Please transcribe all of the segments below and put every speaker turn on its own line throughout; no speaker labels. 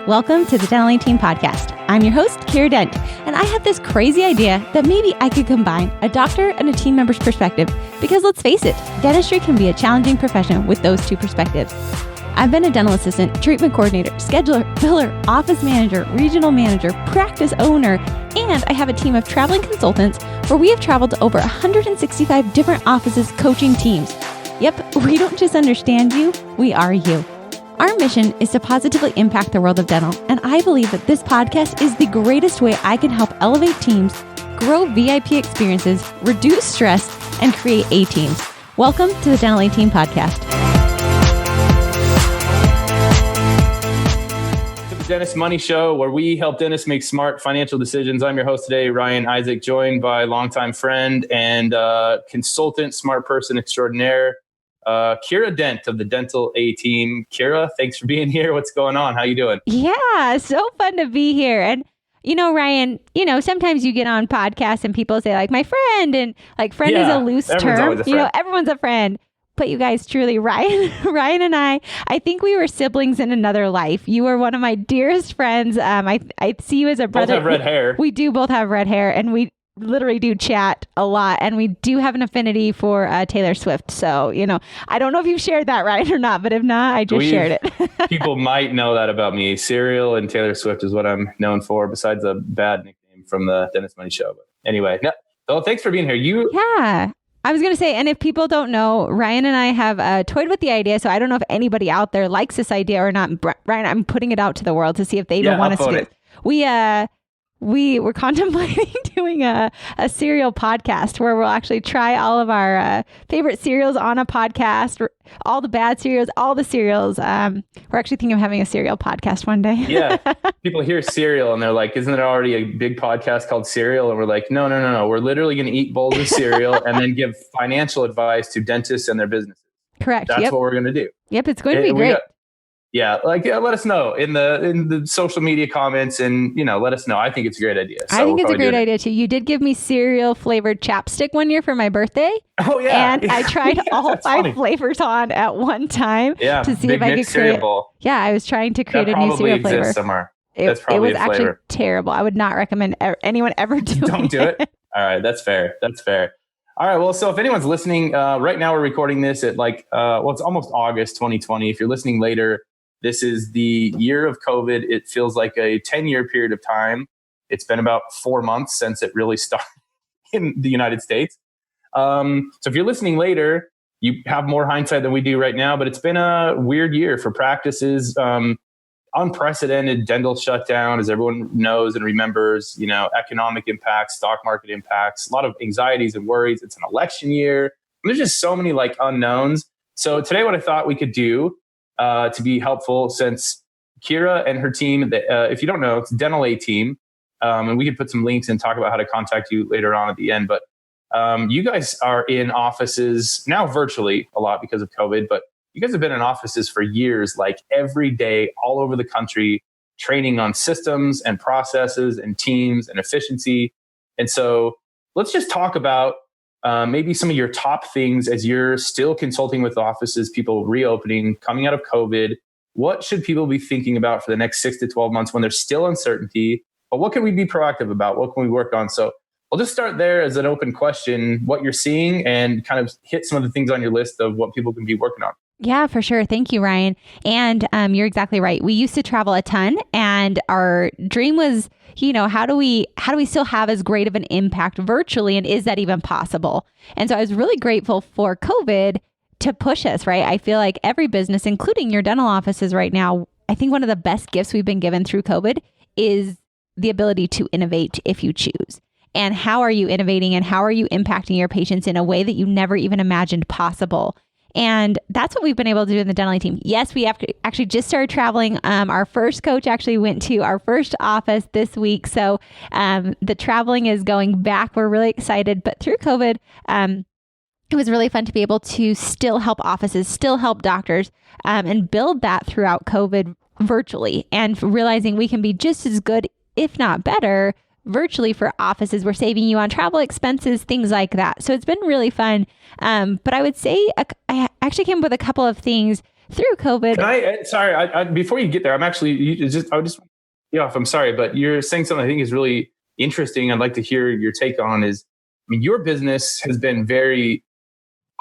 Welcome to the Dental Team Podcast. I'm your host, Kiera Dent, and I have this crazy idea that maybe I could combine a doctor and a team member's perspective because let's face it, dentistry can be a challenging profession with those two perspectives. I've been a dental assistant, treatment coordinator, scheduler, biller, office manager, regional manager, practice owner, and I have a team of traveling consultants where we have traveled to over 165 different offices coaching teams. Yep, we don't just understand you, we are you. Our mission is to positively impact the world of dental, and I believe that this podcast is the greatest way I can help elevate teams, grow VIP experiences, reduce stress, and create A-teams. Welcome to the Dental Team Podcast.
The Dentist Money Show, where we help dentists make smart financial decisions. I'm your host today, Ryan Isaac, joined by longtime friend and consultant, smart person extraordinaire, Kiera Dent of the Dental A-Team. Kiera, thanks for being here. What's going on? How you doing?
Yeah, so fun to be here. And Ryan, sometimes you get on podcasts and people say like my friend, and like friend is a loose term. Everyone's a friend. But you guys, truly, Ryan and I think we were siblings in another life. You were one of my dearest friends. I see you as a brother.
Both have red hair.
We do both have red hair, and we literally do chat a lot, and we do have an affinity for Taylor Swift. So, I don't know if you've shared that, Ryan, or not, but if not, I just shared it.
People might know that about me. Cereal and Taylor Swift is what I'm known for, besides a bad nickname from the Dentist Money Show. But anyway, thanks for being here.
Yeah. I was going to say, and if people don't know, Ryan and I have toyed with the idea, so I don't know if anybody out there likes this idea or not. Ryan, I'm putting it out to the world to see if they even want us to do it. We were contemplating doing a cereal podcast where we'll actually try all of our favorite cereals on a podcast, all the bad cereals, all the cereals. We're actually thinking of having a cereal podcast one day.
Yeah. People hear cereal and they're like, isn't there already a big podcast called Cereal? And we're like, no. We're literally going to eat bowls of cereal and then give financial advice to dentists and their businesses.
Correct.
That's what we're going to do.
Yep. It's going to be great.
Let us know in the social media comments and, let us know. I think it's a great idea. So
I think it's a great idea too. You did give me cereal flavored chapstick one year for my birthday.
Oh yeah.
And I tried all 5 flavors on at one time to see if I could create. Yeah, I was trying to create a new cereal flavor.
Exists somewhere.
It was actually terrible. I would not recommend anyone ever do it.
Don't do it. All right. That's fair. All right. Well, so if anyone's listening, right now we're recording this at it's almost August 2020. If you're listening later, this is the year of COVID. It feels like a 10-year period of time. It's been about 4 months since it really started in the United States. So if you're listening later, you have more hindsight than we do right now, but it's been a weird year for practices. Unprecedented dental shutdown, as everyone knows and remembers, economic impacts, stock market impacts, a lot of anxieties and worries. It's an election year. And there's just so many unknowns. So today what I thought we could do to be helpful, since Kiera and her team, if you don't know, it's Dental A-Team, and we could put some links and talk about how to contact you later on at the end. But you guys are in offices now virtually a lot because of COVID, but you guys have been in offices for years, every day, all over the country, training on systems and processes and teams and efficiency. And so let's just talk about maybe some of your top things as you're still consulting with offices, people reopening, coming out of COVID. What should people be thinking about for the next 6 to 12 months when there's still uncertainty? But what can we be proactive about? What can we work on? So I'll just start there as an open question, what you're seeing, and kind of hit some of the things on your list of what people can be working on.
Yeah, for sure. Thank you, Ryan. And you're exactly right. We used to travel a ton, and our dream was, how do we still have as great of an impact virtually, and is that even possible? And so I was really grateful for COVID to push us, right? I feel like every business, including your dental offices right now, I think one of the best gifts we've been given through COVID is the ability to innovate if you choose. And how are you innovating, and how are you impacting your patients in a way that you never even imagined possible? And that's what we've been able to do in the Dental Team. Yes, we have actually just started traveling. Our first coach actually went to our first office this week. So the traveling is going back. We're really excited. But through COVID, it was really fun to be able to still help offices, still help doctors, and build that throughout COVID virtually, and realizing we can be just as good, if not better, virtually for offices. We're saving you on travel expenses, things like that. So it's been really fun. But I would say I actually came up with a couple of things through COVID.
Sorry, before you get there, I'm sorry, but you're saying something I think is really interesting. I'd like to hear your take on is, I mean, your business has been very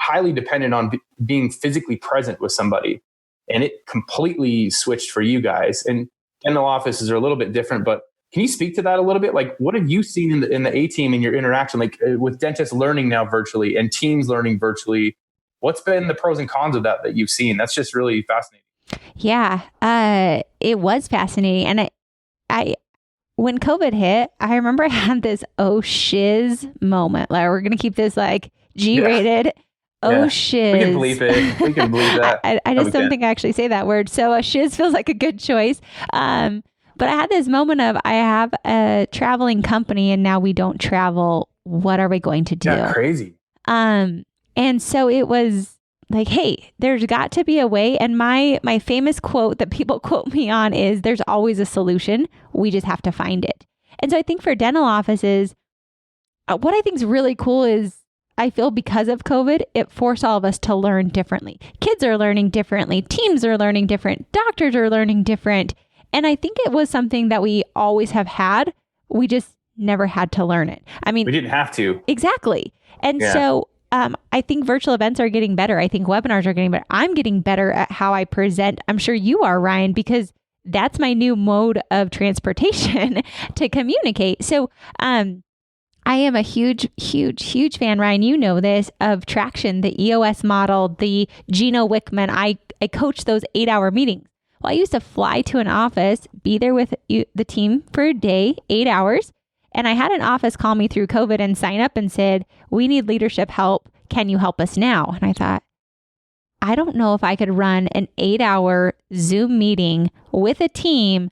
highly dependent on being physically present with somebody, and it completely switched for you guys. And dental offices are a little bit different, but can you speak to that a little bit? Like, what have you seen in the A team in your interaction, like with dentists learning now virtually and teams learning virtually? What's been the pros and cons of that you've seen? That's just really fascinating.
Yeah, it was fascinating. And I when COVID hit, I remember I had this oh shiz moment. Like, we're gonna keep this like G-rated. Yeah. Oh shiz.
We can believe it. We can believe that.
I just don't think I actually say that word. So a shiz feels like a good choice. But I had this moment of, I have a traveling company and now we don't travel. What are we going to do?
Yeah, crazy.
And so it was like, hey, there's got to be a way. And my famous quote that people quote me on is, there's always a solution. We just have to find it. And so I think for dental offices, what I think is really cool is, I feel because of COVID, it forced all of us to learn differently. Kids are learning differently. Teams are learning different. Doctors are learning different. And I think it was something that we always have had. We just never had to learn it. I mean,
we didn't have to.
Exactly. And so I think virtual events are getting better. I think webinars are getting better. I'm getting better at how I present. I'm sure you are, Ryan, because that's my new mode of transportation to communicate. So, I am a huge, huge, huge fan, Ryan, you know this, of Traction, the EOS model, the Gino Wickman. I coach those 8-hour meetings. Well, I used to fly to an office, be there with the team for a day, 8 hours. And I had an office call me through COVID and sign up and said, we need leadership help. Can you help us now? And I thought, I don't know if I could run an 8-hour Zoom meeting with a team.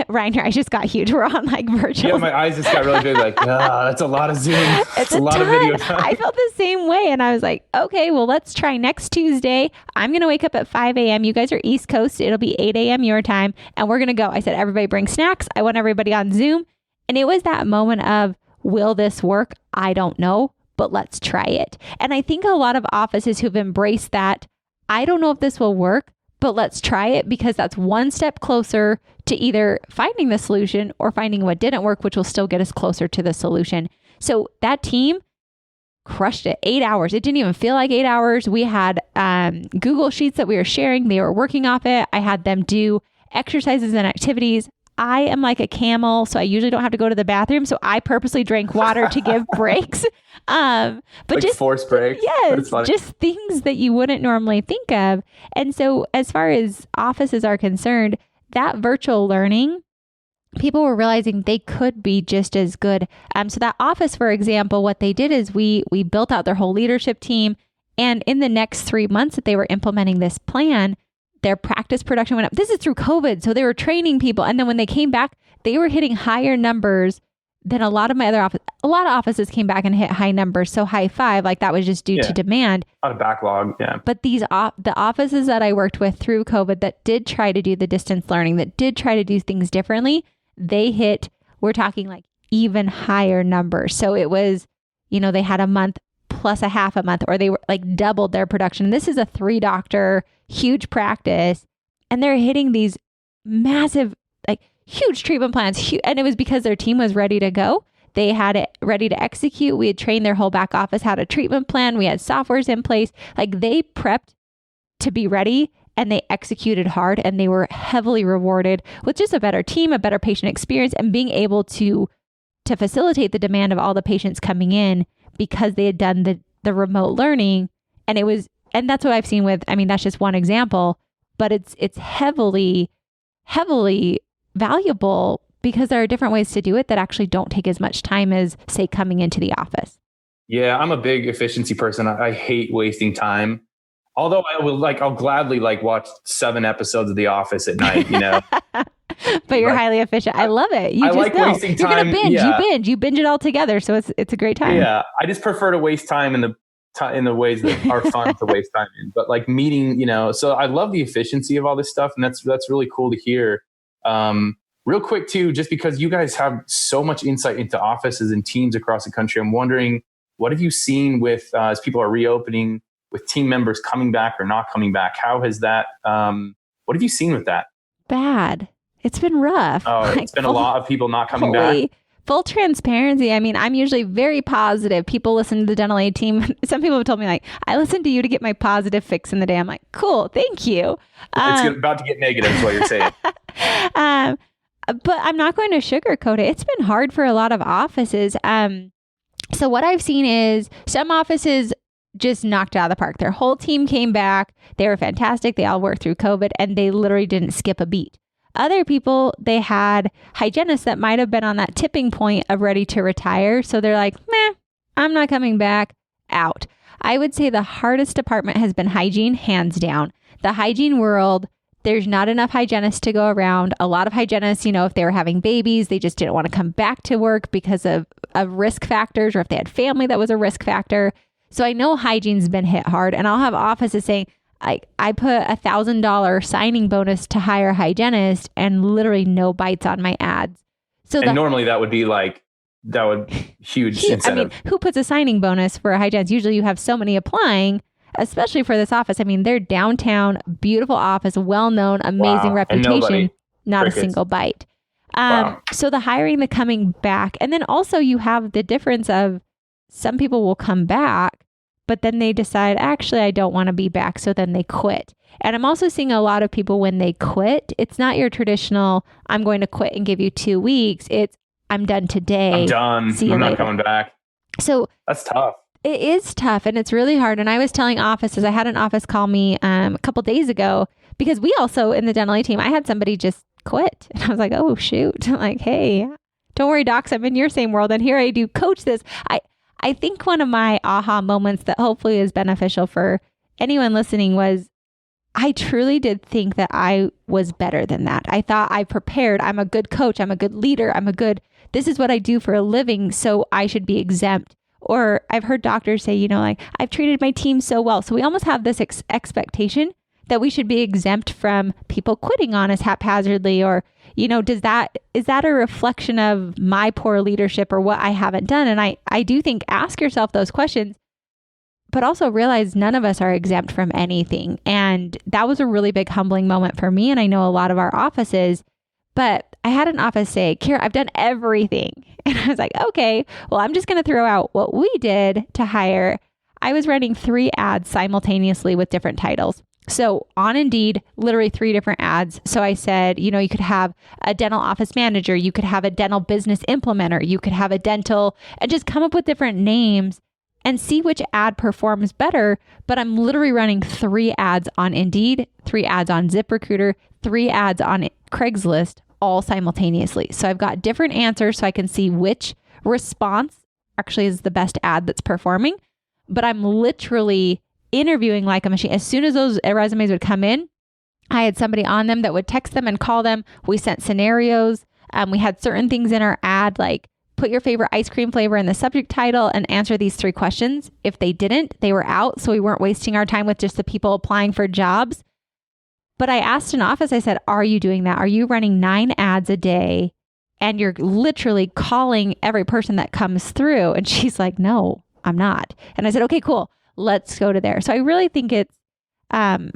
Ryan, your eyes just got huge. We're on like virtual.
Yeah, my eyes just got really big. Like, that's a lot of Zoom.
It's
a lot of video time.
I felt the same way. And I was like, okay, well, let's try next Tuesday. I'm going to wake up at 5 a.m. You guys are East Coast. It'll be 8 a.m. your time. And we're going to go. I said, everybody bring snacks. I want everybody on Zoom. And it was that moment of, will this work? I don't know, but let's try it. And I think a lot of offices who've embraced that, I don't know if this will work, but let's try it, because that's one step closer to either finding the solution or finding what didn't work, which will still get us closer to the solution. So that team crushed it. 8 hours. It didn't even feel like 8 hours. We had Google Sheets that we were sharing. They were working off it. I had them do exercises and activities. I am like a camel, so I usually don't have to go to the bathroom. So I purposely drank water to give breaks. But
like
just
forced breaks.
Yes, just things that you wouldn't normally think of. And so as far as offices are concerned, that virtual learning, people were realizing they could be just as good. So that office, for example, what they did is we built out their whole leadership team. And in the next 3 months that they were implementing this plan, their practice production went up. This is through COVID. So they were training people. And then when they came back, they were hitting higher numbers than a lot of my other offices. A lot of offices came back and hit high numbers. So high five, like that was just due to demand.
A lot of backlog. Yeah.
But the offices that I worked with through COVID that did try to do the distance learning, that did try to do things differently, they hit, we're talking like even higher numbers. So it was, they had a month plus a half a month, or they were like doubled their production. This is a 3-doctor, huge practice. And they're hitting these massive, like huge treatment plans. And it was because their team was ready to go. They had it ready to execute. We had trained their whole back office, had a treatment plan. We had softwares in place. Like they prepped to be ready and they executed hard, and they were heavily rewarded with just a better team, a better patient experience, and being able to facilitate the demand of all the patients coming in because they had done the remote learning. And that's what I've seen with, that's just one example, but it's heavily, heavily valuable because there are different ways to do it that actually don't take as much time as, say, coming into the office. Yeah,
I'm a big efficiency person. I hate wasting time. Although I'll gladly watch 7 episodes of The Office at night,
But you're highly efficient. I love it. You just know
wasting time.
You're gonna binge. Yeah. You binge it all together, so it's a great time.
Yeah, I just prefer to waste time in the ways that are fun to waste time in. But like meeting, so I love the efficiency of all this stuff, and that's really cool to hear. Real quick too, just because you guys have so much insight into offices and teams across the country, I'm wondering, what have you seen with as people are reopening? with team members coming back or not coming back? How has that, what have you seen with that?
Bad. It's been rough.
Oh, it's been a lot of people not coming back.
Full transparency. I mean, I'm usually very positive. People listen to the dental aid team. Some people have told me like, I listen to you to get my positive fix in the day. I'm like, cool, thank you.
It's about to get negative is what you're saying.
But I'm not going to sugarcoat it. It's been hard for a lot of offices. So what I've seen is some offices just knocked it out of the park. Their whole team came back. They were fantastic. They all worked through COVID and they literally didn't skip a beat. Other people, they had hygienists that might have been on that tipping point of ready to retire. So they're like, meh, I'm not coming back, out. I would say the hardest department has been hygiene, hands down. The hygiene world, there's not enough hygienists to go around. A lot of hygienists, if they were having babies, they just didn't want to come back to work because of risk factors, or if they had family that was a risk factor. So I know hygiene's been hit hard, and I'll have offices saying, I put $1,000 signing bonus to hire a hygienist and literally no bites on my ads. So
normally that would be huge incentive.
I mean, who puts a signing bonus for a hygienist? Usually you have so many applying, especially for this office. I mean, they're downtown, beautiful office, well-known, amazing reputation, not a single bite.
Wow.
So the hiring, the coming back, and then also you have the difference of some people will come back, but then they decide, actually, I don't want to be back. So then they quit. And I'm also seeing a lot of people when they quit, it's not your traditional, I'm going to quit and give you 2 weeks. It's, I'm done today.
I'm done. I'm not coming back.
So
that's tough.
It is tough and it's really hard. And I was telling offices, I had an office call me a couple days ago because we also in the dental aid team, I had somebody just quit. And I was like, oh, shoot. I'm like, hey, don't worry, docs. I'm in your same world. And here I do coach this. I think one of my aha moments that hopefully is beneficial for anyone listening was I truly did think that I was better than that. I thought I prepared. I'm a good coach. I'm a good leader. This is what I do for a living. So I should be exempt. Or I've heard doctors say, I've treated my team so well. So we almost have this expectation that we should be exempt from people quitting on us haphazardly, or, is that a reflection of my poor leadership or what I haven't done? And I do think ask yourself those questions, but also realize none of us are exempt from anything. And that was a really big humbling moment for me. And I know a lot of our offices, but I had an office say, Kiera, I've done everything. And I was like, okay, well, I'm just going to throw out what we did to hire. I was running 3 ads simultaneously with different titles. So on Indeed, literally 3 different ads. So I said, you could have a dental office manager, you could have a dental business implementer, you could have a dental, and just come up with different names and see which ad performs better. But I'm literally running 3 ads on Indeed, 3 ads on ZipRecruiter, 3 ads on Craigslist, all simultaneously. So I've got different answers so I can see which response actually is the best ad that's performing. But I'm literally interviewing like a machine. As soon as those resumes would come in, I had somebody on them that would text them and call them. We sent scenarios. We had certain things in our ad, like put your favorite ice cream flavor in the subject title and answer these 3 questions. If they didn't, they were out. So we weren't wasting our time with just the people applying for jobs. But I asked an office, I said, are you doing that? Are you running 9 ads a day and you're literally calling every person that comes through? And she's like, no, I'm not. And I said, okay, cool. Let's go to there. So I really think it's, and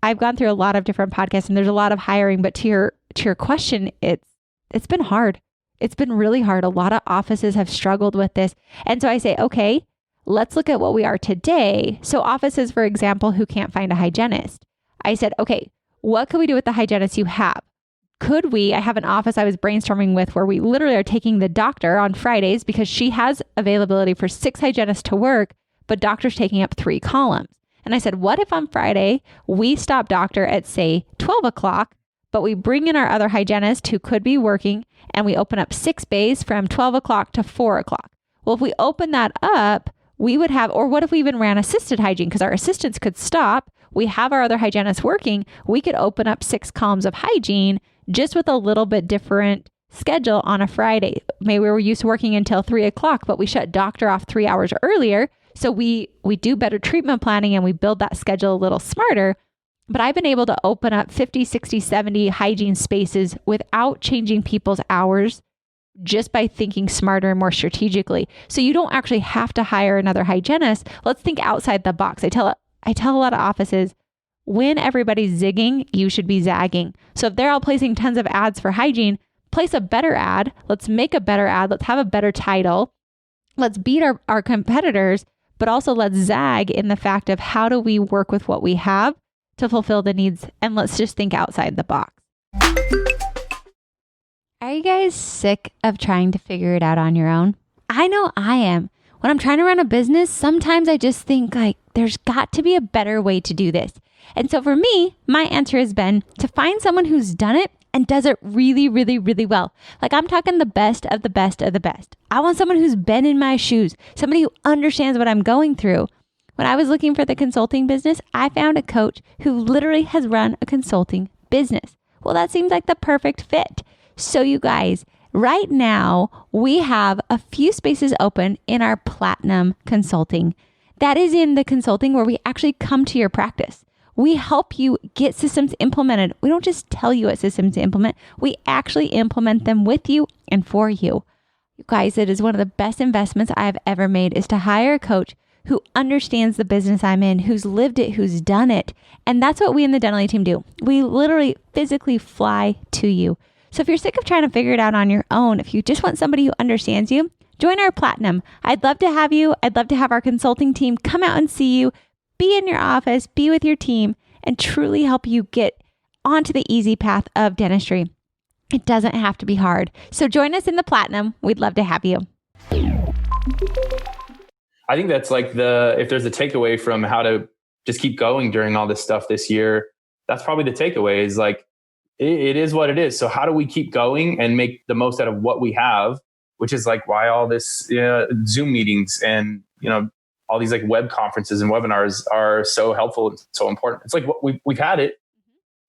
I've gone through a lot of different podcasts and there's a lot of hiring, but to your question, it's been hard. It's been really hard. A lot of offices have struggled with this. And so I say, okay, let's look at what we are today. So offices, for example, who can't find a hygienist. I said, okay, what could we do with the hygienists you have? I have an office I was brainstorming with where we literally are taking the doctor on Fridays because she has availability for 6 hygienists to work, but doctor's taking up 3 columns. And I said, what if on Friday we stop doctor at say 12 o'clock, but we bring in our other hygienist who could be working and we open up 6 bays from 12 o'clock to 4 o'clock. Well, if we open that up, we would have, or what if we even ran assisted hygiene? Because our assistants could stop. We have our other hygienists working. We could open up 6 columns of hygiene just with a little bit different schedule on a Friday. Maybe we were used to working until 3 o'clock, but we shut doctor off 3 hours earlier. So we do better treatment planning and we build that schedule a little smarter. But I've been able to open up 50, 60, 70 hygiene spaces without changing people's hours just by thinking smarter and more strategically. So you don't actually have to hire another hygienist. Let's think outside the box. I tell I tell a lot of offices, when everybody's zigging, you should be zagging. So if they're all placing tons of ads for hygiene, place a better ad. Let's make a better ad. Let's have a better title. Let's beat our competitors, but also let's zag in the fact of how do we work with what we have to fulfill the needs, and let's just think outside the box. Are you guys sick of trying to figure it out on your own? I know I am. When I'm trying to run a business, sometimes I just think like there's got to be a better way to do this. And so for me, my answer has been to find someone who's done it and does it really, really, really well. Like I'm talking the best of the best of the best. I want someone who's been in my shoes, somebody who understands what I'm going through. When I was looking for the consulting business, I found a coach who literally has run a consulting business. Well, that seems like the perfect fit. So you guys, right now, we have a few spaces open in our Platinum Consulting. That is in the consulting where we actually come to your practice. We help you get systems implemented. We don't just tell you what systems to implement. We actually implement them with you and for you. You guys, it is one of the best investments I've ever made is to hire a coach who understands the business I'm in, who's lived it, who's done it. And that's what we in the Dental team do. We literally physically fly to you. So if you're sick of trying to figure it out on your own, if you just want somebody who understands you, join our Platinum. I'd love to have you. I'd love to have our consulting team come out and see you, be in your office, be with your team, and truly help you get onto the easy path of dentistry. It doesn't have to be hard. So join us in the Platinum. We'd love to have you.
I think that's like if there's a takeaway from how to just keep going during all this stuff this year, that's probably the takeaway is like, it is what it is. So how do we keep going and make the most out of what we have, which is like why all this Zoom meetings and, all these like web conferences and webinars are so helpful and so important. It's like we've had it,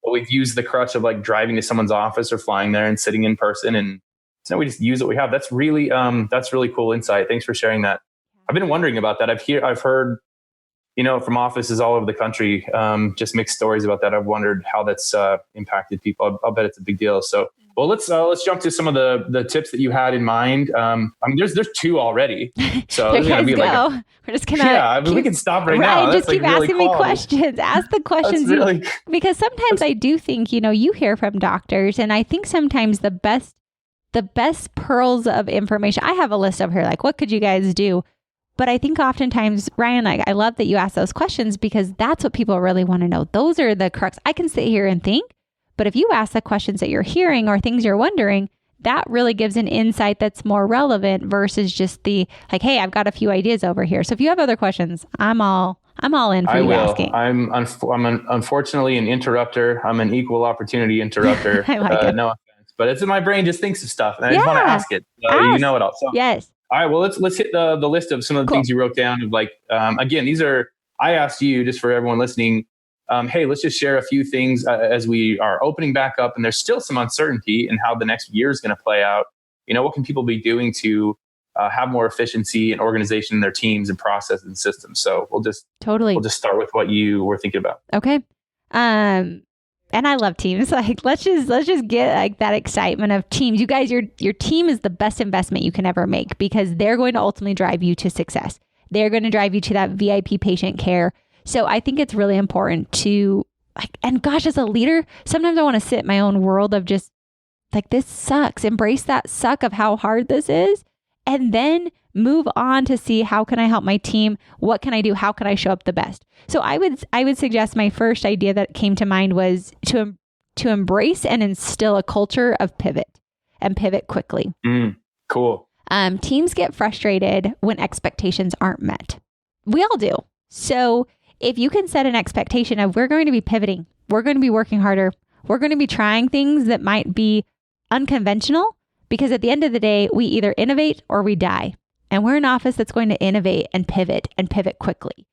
but we've used the crutch of like driving to someone's office or flying there and sitting in person. And so now we just use what we have. That's really cool insight. Thanks for sharing that. I've been wondering about that. I've heard, from offices all over the country, just mixed stories about that. I've wondered how that's impacted people. I'll bet it's a big deal. So, well, let's jump to some of the tips that you had in mind. There's two already. So
we're just gonna.
We can stop right now.
Just keep asking me questions. Ask the questions because sometimes I do think you hear from doctors, and I think sometimes the best pearls of information. I have a list over here. Like, what could you guys do? But I think oftentimes, Ryan, I love that you ask those questions because that's what people really want to know. Those are the crux. I can sit here and think, but if you ask the questions that you're hearing or things you're wondering, that really gives an insight that's more relevant versus just the like, hey, I've got a few ideas over here. So if you have other questions, I'm all in for you asking.
I'm unfortunately an interrupter. I'm an equal opportunity interrupter.
I like it.
No offense, but it's in my brain just thinks of stuff and I just want to ask it. You know it all. So,
yes.
All right, well, let's hit the list of some of the things you wrote down of like, again, I asked you just for everyone listening, hey, let's just share a few things as we are opening back up and there's still some uncertainty in how the next year is going to play out. What can people be doing to have more efficiency and organization in their teams and processes and systems? So we'll just start with what you were thinking about.
Okay. And I love teams. Like, let's just get like that excitement of teams. You guys, your team is the best investment you can ever make because they're going to ultimately drive you to success. They're going to drive you to that VIP patient care. So I think it's really important to and gosh, as a leader, sometimes I want to sit in my own world of just like, this sucks. Embrace that suck of how hard this is. And then move on to see how can I help my team? What can I do? How can I show up the best? So I would suggest my first idea that came to mind was to embrace and instill a culture of pivot and pivot quickly.
Cool.
Teams get frustrated when expectations aren't met. We all do. So if you can set an expectation of we're going to be pivoting, we're going to be working harder, we're going to be trying things that might be unconventional because at the end of the day, we either innovate or we die. And we're an office that's going to innovate and pivot quickly.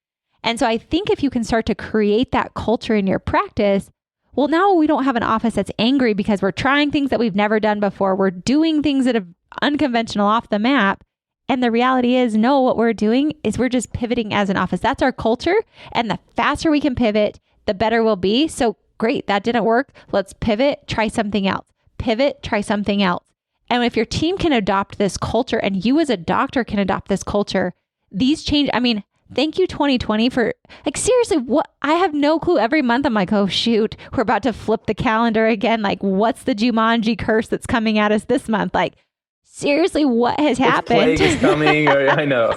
And so I think if you can start to create that culture in your practice, well, now we don't have an office that's angry because we're trying things that we've never done before. We're doing things that are unconventional off the map. And the reality is, no, what we're doing is we're just pivoting as an office. That's our culture. And the faster we can pivot, the better we'll be. So great, that didn't work. Let's pivot, try something else. Pivot, try something else. And if your team can adopt this culture and you as a doctor can adopt this culture, these change. I mean, thank you 2020 for like, seriously, what? I have no clue. Every month I'm like, oh shoot, we're about to flip the calendar again. Like, what's the Jumanji curse that's coming at us this month? Like, seriously, what has happened?
Plague is coming. I know.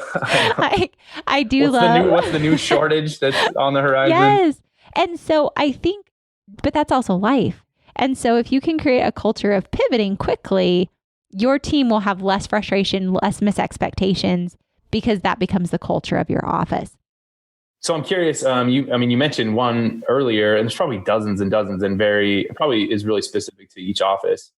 I do
what's the new shortage that's on the horizon?
Yes. And so I think, but that's also life. And so if you can create a culture of pivoting quickly, your team will have less frustration, less misexpectations, because that becomes the culture of your office.
So I'm curious, you mentioned one earlier, and there's probably dozens and dozens, and probably is really specific to each office.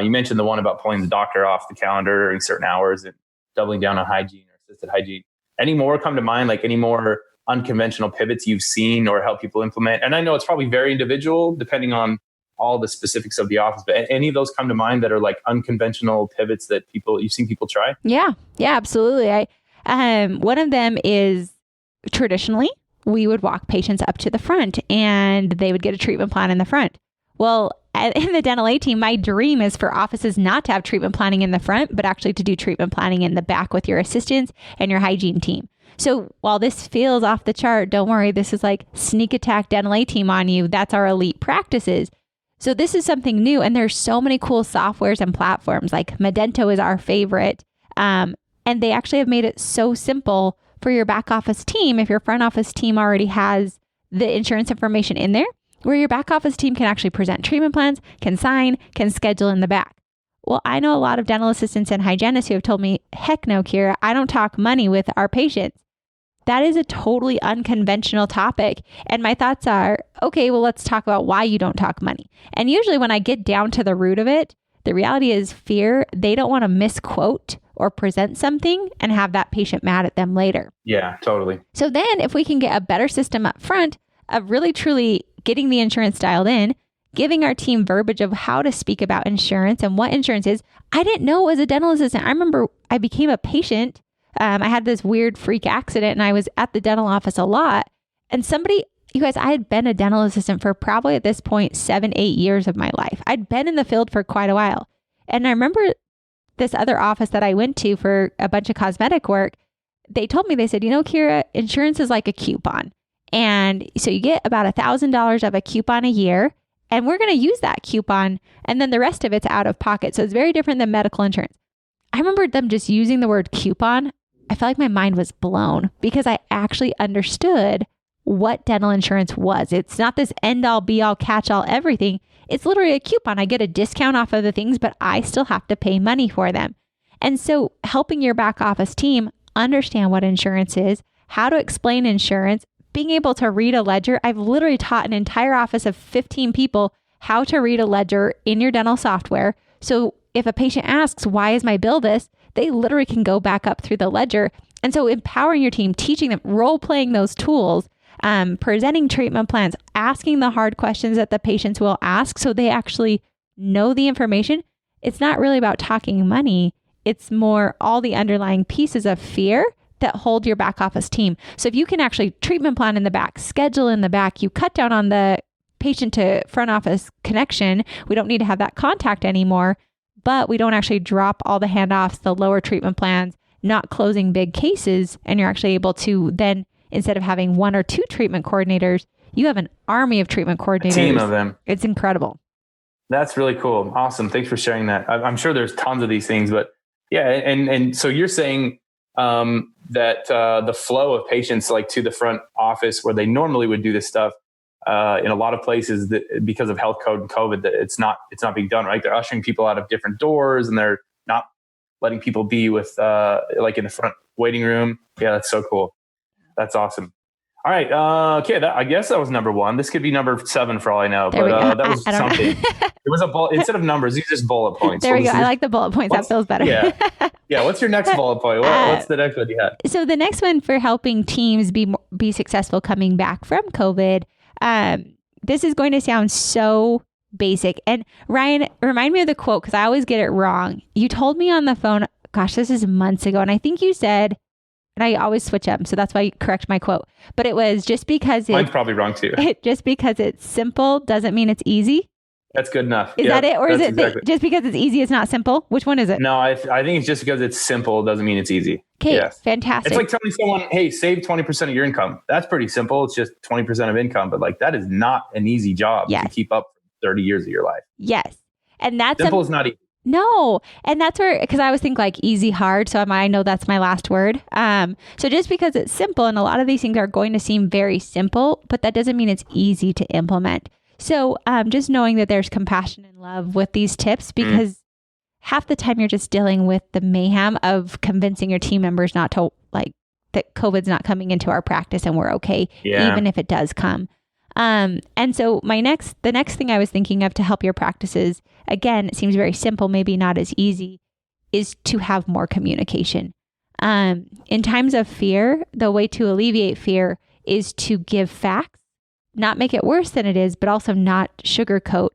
You mentioned the one about pulling the doctor off the calendar during certain hours and doubling down on hygiene or assisted hygiene. Any more come to mind, like any more unconventional pivots you've seen or help people implement? And I know it's probably very individual depending on all the specifics of the office, but any of those come to mind that are like unconventional pivots that you've seen people try?
Yeah, absolutely. One of them is, traditionally, we would walk patients up to the front and they would get a treatment plan in the front. Well, in the dental A team, my dream is for offices not to have treatment planning in the front, but actually to do treatment planning in the back with your assistants and your hygiene team. So while this feels off the chart, don't worry, this is like sneak attack dental A team on you. That's our elite practices. So this is something new, and there's so many cool softwares and platforms. Like Medento is our favorite, and they actually have made it so simple for your back office team. If your front office team already has the insurance information in there, where your back office team can actually present treatment plans, can sign, can schedule in the back. Well, I know a lot of dental assistants and hygienists who have told me, heck no, Kiera, I don't talk money with our patients. That is a totally unconventional topic. And my thoughts are, okay, well, let's talk about why you don't talk money. And usually when I get down to the root of it, the reality is fear. They don't want to misquote or present something and have that patient mad at them later.
Yeah, totally.
So then if we can get a better system up front of really truly getting the insurance dialed in, giving our team verbiage of how to speak about insurance and what insurance is. I didn't know as a dental assistant. I remember I became a patient. I had this weird freak accident and I was at the dental office a lot. And you guys, I had been a dental assistant for probably at this point 7-8 years of my life. I'd been in the field for quite a while. And I remember this other office that I went to for a bunch of cosmetic work. They told me, they said, Kiera, insurance is like a coupon. And so you get about $1,000 of a coupon a year, and we're going to use that coupon. And then the rest of it's out of pocket. So it's very different than medical insurance. I remember them just using the word coupon. I felt like my mind was blown because I actually understood what dental insurance was. It's not this end all be all catch all everything. It's literally a coupon. I get a discount off of the things, but I still have to pay money for them. And so helping your back office team understand what insurance is, how to explain insurance, being able to read a ledger. I've literally taught an entire office of 15 people how to read a ledger in your dental software. So if a patient asks, why is my bill this? They literally can go back up through the ledger. And so empowering your team, teaching them, role-playing those tools, presenting treatment plans, asking the hard questions that the patients will ask so they actually know the information. It's not really about talking money. It's more all the underlying pieces of fear that hold your back office team. So if you can actually treatment plan in the back, schedule in the back, you cut down on the patient to front office connection. We don't need to have that contact anymore, but we don't actually drop all the handoffs, the lower treatment plans, not closing big cases. And you're actually able to then, instead of having one or two treatment coordinators, you have an army of treatment coordinators.
A team of them.
It's incredible.
That's really cool. Awesome. Thanks for sharing that. I'm sure there's tons of these things, but yeah. And so you're saying that the flow of patients like to the front office where they normally would do this stuff in a lot of places that because of health code and COVID, that it's not being done, right? They're ushering people out of different doors and they're not letting people be with like in the front waiting room. Yeah, that's so cool. That's awesome. All right. Okay. I guess that was number one. This could be number 7 for all I know, but that was something. It was instead of numbers, these are just bullet points.
There we go. I like the bullet points. That feels better.
Yeah. Yeah. What's your next bullet point? What's the next one you had?
So the next one for helping teams be successful coming back from COVID. This is going to sound so basic. And Ryan, remind me of the quote because I always get it wrong. You told me on the phone, gosh, this is months ago. And I think you said, and I always switch up, so that's why you correct my quote. But it was just because
mine's probably wrong too.
Just because it's simple doesn't mean it's easy.
That's good enough.
Is that it? Or is it exactly. Just because it's easy, it's not simple? Which one is it?
No, I think it's just because it's simple doesn't mean it's easy.
Okay,
Yes.
fantastic.
It's like telling someone, hey, save 20% of your income. That's pretty simple. It's just 20% of income. But like that is not an easy job to keep up for 30 years of your life.
Yes. And that's
simple is not easy.
No. And that's where, because I always think like easy, hard. So I know that's my last word. So just because it's simple, and a lot of these things are going to seem very simple, but that doesn't mean it's easy to implement. So just knowing that there's compassion and love with these tips, because half the time you're just dealing with the mayhem of convincing your team members not to like that COVID's not coming into our practice and we're okay, even if it does come. And so the next thing I was thinking of to help your practices, again, it seems very simple, maybe not as easy, is to have more communication. In times of fear, the way to alleviate fear is to give facts, not make it worse than it is, but also not sugarcoat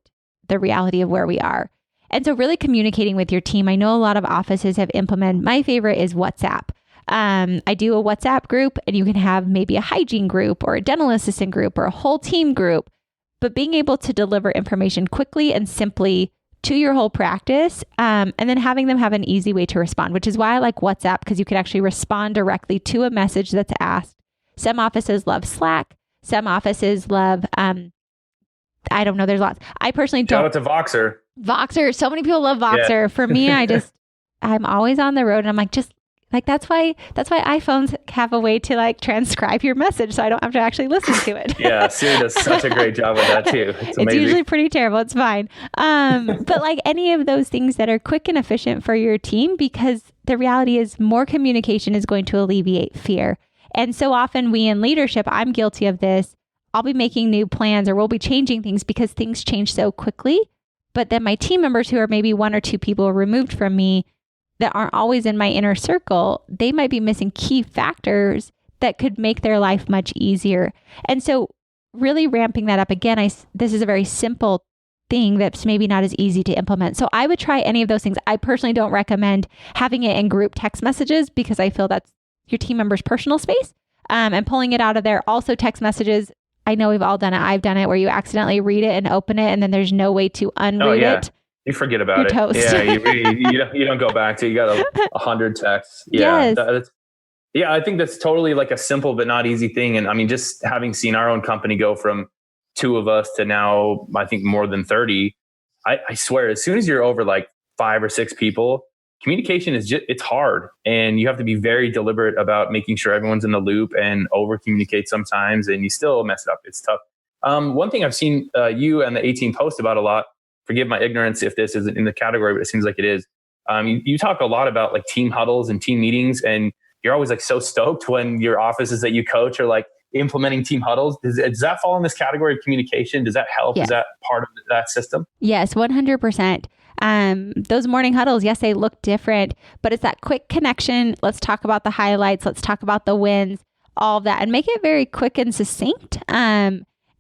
the reality of where we are. And so really communicating with your team. I know a lot of offices have implemented, my favorite is WhatsApp. I do a WhatsApp group, and you can have maybe a hygiene group or a dental assistant group or a whole team group, but being able to deliver information quickly and simply to your whole practice, and then having them have an easy way to respond, which is why I like WhatsApp, because you can actually respond directly to a message that's asked. Some offices love Slack. Some offices love, I don't know, there's lots. I personally don't.
Shout out to Voxer.
Voxer. So many people love Voxer. Yeah. For me, I'm always on the road, and I'm like, that's why iPhones have a way to like transcribe your message, so I don't have to actually listen to it.
Yeah, Siri does such a great job with that too.
It's usually pretty terrible. It's fine. But like any of those things that are quick and efficient for your team, because the reality is more communication is going to alleviate fear. And so often we in leadership, I'm guilty of this. I'll be making new plans or we'll be changing things because things change so quickly. But then my team members who are maybe one or two people removed from me that aren't always in my inner circle, they might be missing key factors that could make their life much easier. And so really ramping that up again, this is a very simple thing that's maybe not as easy to implement. So I would try any of those things. I personally don't recommend having it in group text messages because I feel that's your team member's personal space, and pulling it out of there. Also text messages, I know we've all done it. I've done it where you accidentally read it and open it, and then there's no way to unread it.
You forget about
You're
it.
Toast.
Yeah, you don't go back to. You got 100 texts. Yeah,
yes.
I think that's totally like a simple but not easy thing. And I mean, just having seen our own company go from 2 of us to now, I think more than 30. I swear, as soon as you're over like 5 or 6 people, communication is it's hard, and you have to be very deliberate about making sure everyone's in the loop and over communicate sometimes, and you still mess it up. It's tough. One thing I've seen you and the 18 post about a lot. Forgive my ignorance if this isn't in the category, but it seems like it is. You talk a lot about like team huddles and team meetings, and you're always like so stoked when your offices that you coach are like implementing team huddles. Does that fall in this category of communication? Does that help?
Yes.
Is that part of that system?
Yes, 100%. Those morning huddles, yes, they look different, but it's that quick connection. Let's talk about the highlights. Let's talk about the wins, all of that, and make it very quick and succinct.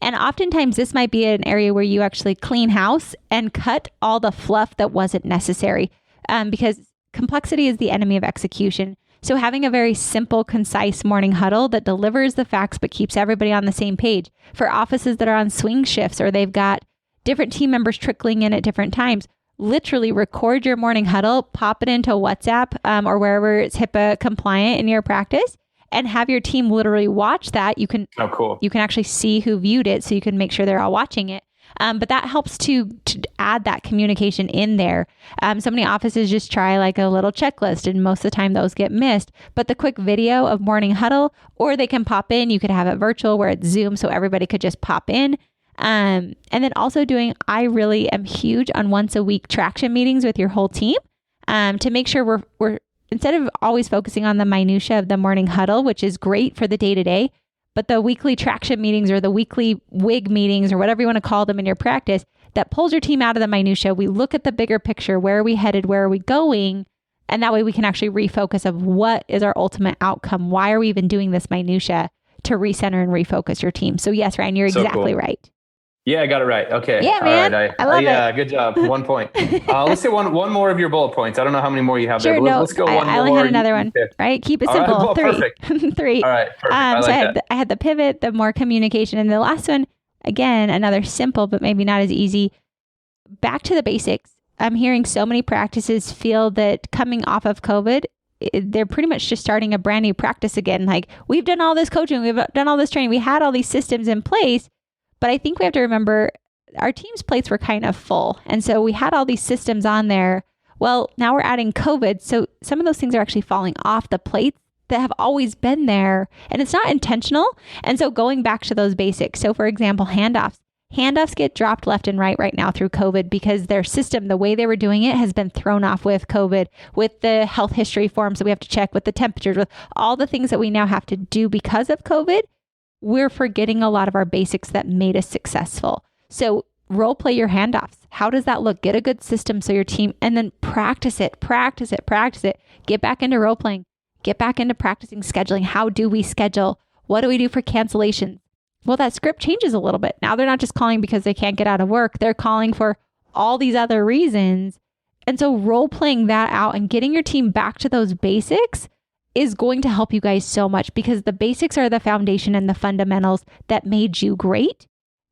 And oftentimes this might be an area where you actually clean house and cut all the fluff that wasn't necessary, because complexity is the enemy of execution. So having a very simple, concise morning huddle that delivers the facts but keeps everybody on the same page. For offices that are on swing shifts or they've got different team members trickling in at different times, literally record your morning huddle, pop it into WhatsApp or wherever it's HIPAA compliant in your practice, and have your team literally watch that. You can you can actually see who viewed it, so you can make sure they're all watching it. But that helps to add that communication in there. So many offices just try like a little checklist, and most of the time those get missed. But the quick video of morning huddle, or they can pop in. You could have it virtual where it's Zoom, so everybody could just pop in. And then also I really am huge on once a week traction meetings with your whole team, to make sure we're instead of always focusing on the minutia of the morning huddle, which is great for the day-to-day, but the weekly traction meetings or the weekly WIG meetings or whatever you want to call them in your practice, that pulls your team out of the minutia. We look at the bigger picture. Where are we headed? Where are we going? And that way we can actually refocus of what is our ultimate outcome? Why are we even doing this minutia to recenter and refocus your team? So yes, Ryan, you're exactly right.
Yeah, I got it right. Okay.
Yeah, man.
All right.
I love it.
Yeah, good job. 1 point. Let's say one more of your bullet points. I don't know how many more you have
sure,
there, but
no,
let's go one more.
I only had another one, right? Keep it simple.
All right, well,
3.
Perfect.
3.
All right, perfect.
I had the pivot, the more communication, and the last one, again, another simple, but maybe not as easy. Back to the basics. I'm hearing so many practices feel that coming off of COVID, they're pretty much just starting a brand new practice again. Like, we've done all this coaching, we've done all this training, we had all these systems in place, but I think we have to remember our team's plates were kind of full. And so we had all these systems on there. Well, now we're adding COVID. So some of those things are actually falling off the plates that have always been there, and it's not intentional. And so going back to those basics. So for example, handoffs get dropped left and right now through COVID because their system, the way they were doing it, has been thrown off with COVID, with the health history forms that we have to check, with the temperatures, with all the things that we now have to do because of COVID. We're forgetting a lot of our basics that made us successful. So role play your handoffs. How does that look? Get a good system so your team, and then practice it. Get back into role playing. Get back into practicing scheduling. How do we schedule? What do we do for cancellations? Well, that script changes a little bit. Now they're not just calling because they can't get out of work. They're calling for all these other reasons. And so role playing that out and getting your team back to those basics is going to help you guys so much, because the basics are the foundation and the fundamentals that made you great,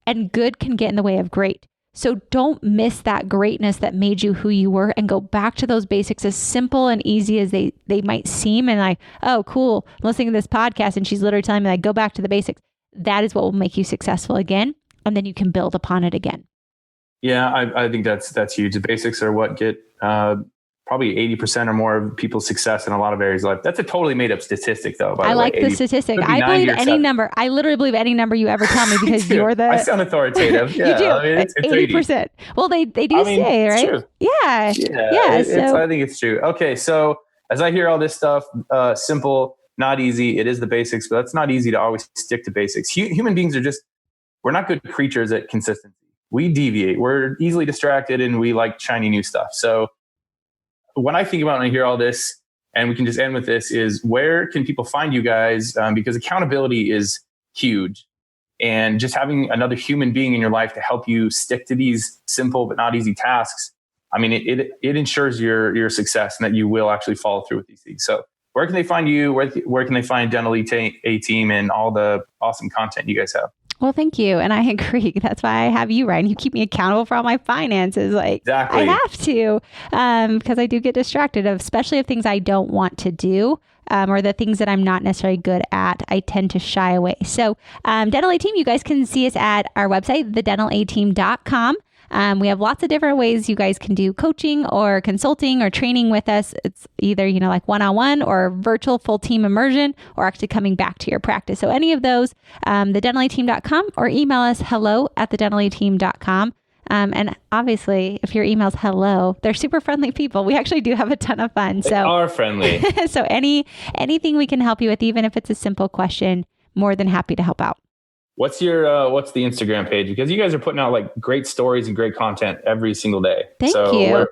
and good can get in the way of great. So don't miss that greatness that made you who you were, and go back to those basics, as simple and easy as they might seem. And like, oh, cool, I'm listening to this podcast and she's literally telling me, like, go back to the basics. That is what will make you successful again. And then you can build upon it again.
Yeah, I think that's huge. The basics are what get probably 80% or more of people's success in a lot of areas of life. That's a totally made up statistic, though. By
I
the
like
way,
the statistic. I believe any number. I literally believe any number you ever tell me, because you're the.
I sound authoritative. Yeah,
you do.
I mean, it's
80%. Well, they do say, right?
True.
Yeah.
I think it's true. Okay, so as I hear all this stuff, simple, not easy. It is the basics, but that's not easy to always stick to basics. Human beings we're not good creatures at consistency. We deviate. We're easily distracted, and we like shiny new stuff. So when I think about and I hear all this, and we can just end with this, is where can people find you guys? Because accountability is huge, and just having another human being in your life to help you stick to these simple but not easy tasks. I mean, it ensures your success, and that you will actually follow through with these things. So where can they find you? Where can they find Dental A Team and all the awesome content you guys have?
Well, thank you. And I agree. That's why I have you, Ryan. You keep me accountable for all my finances. Like, exactly. I have to, because I do get distracted, especially of things I don't want to do, or the things that I'm not necessarily good at. I tend to shy away. So Dental A Team, you guys can see us at our website, thedentalateam.com. We have lots of different ways you guys can do coaching or consulting or training with us. It's either, like one-on-one or virtual full team immersion, or actually coming back to your practice. So any of those, thedentalateam.com, or email us hello@thedentalateam.com. And obviously, if your email's hello, they're super friendly people. We actually do have a ton of fun.
They are friendly.
So anything we can help you with, even if it's a simple question, more than happy to help out.
What's the Instagram page? Because you guys are putting out like great stories and great content every single day.
Thank you.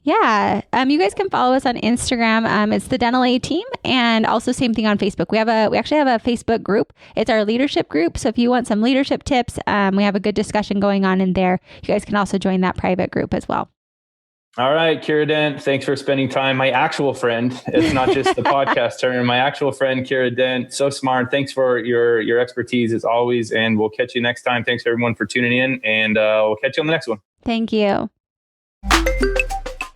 Yeah. You guys can follow us on Instagram. It's the Dental A Team, and also same thing on Facebook. We actually have a Facebook group. It's our leadership group. So if you want some leadership tips, we have a good discussion going on in there. You guys can also join that private group as well.
All right, Kiera Dent, thanks for spending time. My actual friend, it's not just the podcast term, my actual friend, Kiera Dent, so smart. Thanks for your expertise as always, and we'll catch you next time. Thanks everyone for tuning in, and we'll catch you on the next one.
Thank you.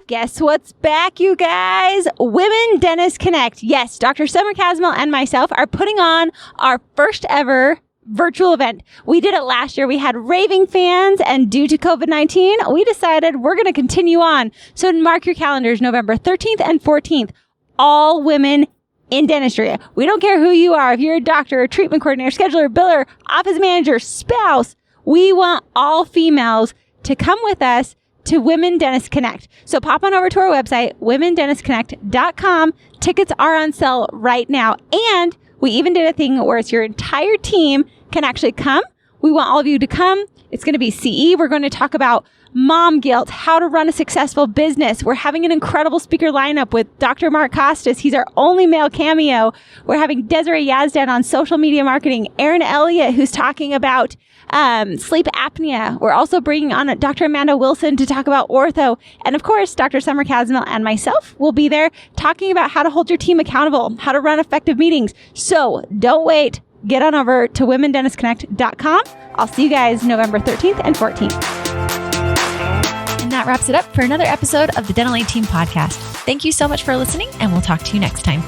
Guess what's back, you guys? Women Dentist Connect. Yes, Dr. Summer Casmel and myself are putting on our first ever virtual event. We did it last year. We had raving fans, and due to COVID-19, we decided we're going to continue on. So mark your calendars, November 13th and 14th, all women in dentistry. We don't care who you are. If you're a doctor, a treatment coordinator, scheduler, biller, office manager, spouse, we want all females to come with us to Women Dentist Connect. So pop on over to our website, womendentistconnect.com. Tickets are on sale right now. And we even did a thing where it's your entire team can actually come. We want all of you to come. It's going to be CE. We're going to talk about mom guilt, how to run a successful business. We're having an incredible speaker lineup with Dr. Mark Costas. He's our only male cameo. We're having Desiree Yazdan on social media marketing, Aaron Elliott, who's talking about sleep apnea. We're also bringing on Dr. Amanda Wilson to talk about ortho. And of course, Dr. Summer Casmel and myself will be there talking about how to hold your team accountable, how to run effective meetings. So don't wait. Get on over to womendentistconnect.com. I'll see you guys November 13th and 14th. And that
that wraps it up for another episode of the Dental 18 podcast. Thank you so much for listening, and we'll talk to you next time.